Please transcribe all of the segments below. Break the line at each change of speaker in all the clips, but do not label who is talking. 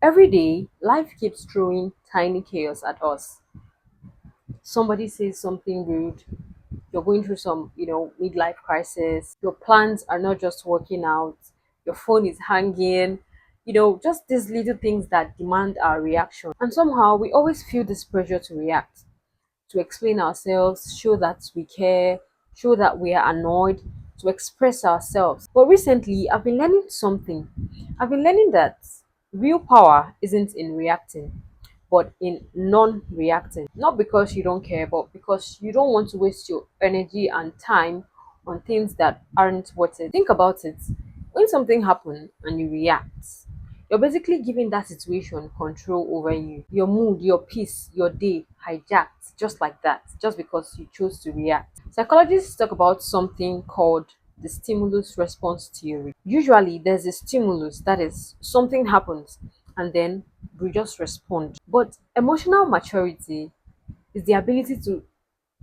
Every day, life keeps throwing tiny chaos at us. Somebody says something rude, you're going through some, midlife crisis, your plans are not just working out, your phone is hanging, just these little things that demand our reaction. And somehow we always feel this pressure to react, to explain ourselves, show that we care, show that we are annoyed, to express ourselves. But recently, I've been learning something. I've been learning that real power isn't in reacting, but in non reacting. Not because you don't care, but because you don't want to waste your energy and time on things that aren't worth it. Think about it. When something happens and you react, you're basically giving that situation control over you. Your mood, your peace, your day hijacked just like that, just because you chose to react. Psychologists talk about something called the stimulus response theory. Usually, there's a stimulus, that is, something happens, and then we just respond. But emotional maturity is the ability to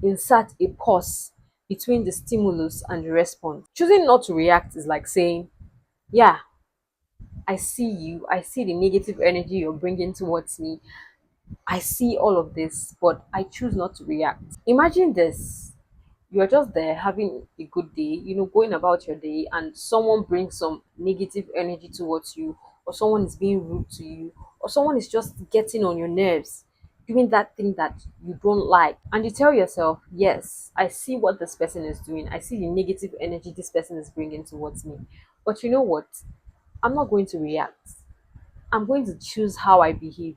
insert a pause between the stimulus and the response. Choosing not to react is like saying, yeah, I see you. I see the negative energy you're bringing towards me. I see all of this, but I choose not to react. Imagine this. You're just there having a good day, going about your day, and someone brings some negative energy towards you, or someone is being rude to you, or someone is just getting on your nerves, doing that thing that you don't like. And you tell yourself, yes, I see what this person is doing. I see the negative energy this person is bringing towards me. But you know what? I'm not going to react. I'm going to choose how I behave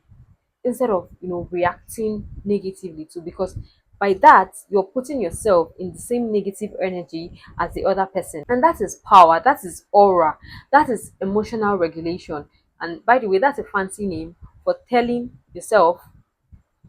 instead of reacting negatively too, because by that you're putting yourself in the same negative energy as the other person, and that is power, that is aura, that is emotional regulation. And by the way, that's a fancy name for telling yourself,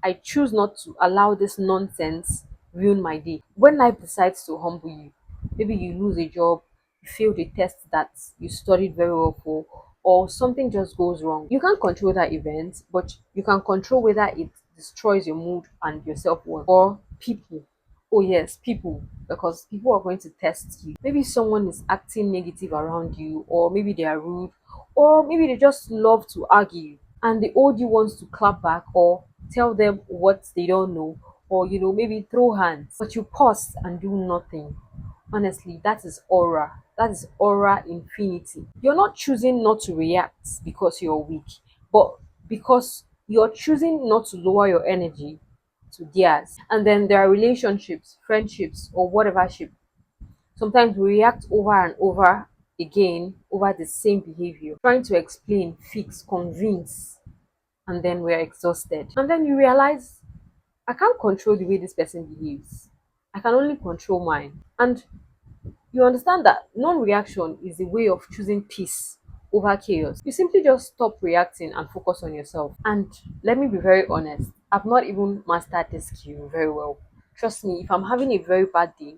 I choose not to allow this nonsense ruin my day. When life decides to humble you, maybe you lose a job, you fail the test that you studied very well for, or something just goes wrong. You can't control that event, but you can control whether it destroys your mood and your self worth. Or people. Oh, yes, people. Because people are going to test you. Maybe someone is acting negative around you, or maybe they are rude, or maybe they just love to argue, and the OG wants to clap back or tell them what they don't know, or maybe throw hands, but you pause and do nothing. Honestly, that is aura. That is aura infinity. You're not choosing not to react because you're weak, but because you're choosing not to lower your energy to theirs. And then there are relationships, friendships, or whatever ship. Sometimes we react over and over again over the same behavior, trying to explain, fix, convince, and then we're exhausted. And then you realize, I can't control the way this person behaves. I can only control mine. And you understand that non reaction is a way of choosing peace over chaos. You simply just stop reacting and focus on yourself. And let me be very honest, I've not even mastered this skill very well. Trust me, if I'm having a very bad day,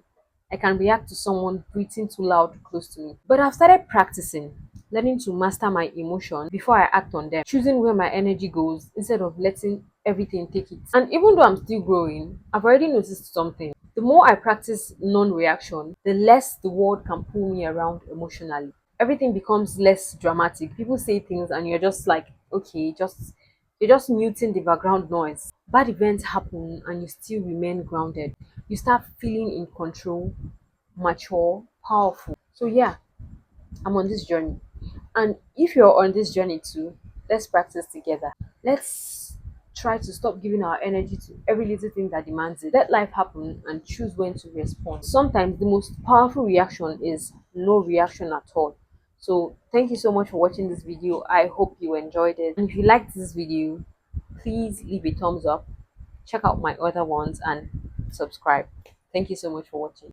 I can react to someone breathing too loud close to me. But I've started practicing, learning to master my emotion before I act on them, choosing where my energy goes instead of letting everything take it. And even though I'm still growing, I've already noticed something. The more I practice non reaction, the less the world can pull me around emotionally. Everything becomes less dramatic. People say things and you're just like, okay, you're just muting the background noise. Bad events happen and you still remain grounded. You start feeling in control, mature, powerful. So yeah, I'm on this journey. And if you're on this journey too, let's practice together. Let's try to stop giving our energy to every little thing that demands it. Let life happen and choose when to respond. Sometimes the most powerful reaction is no reaction at all. So thank you so much for watching this video. I hope you enjoyed it. And if you liked this video, please leave a thumbs up, check out my other ones, and subscribe. Thank you so much for watching.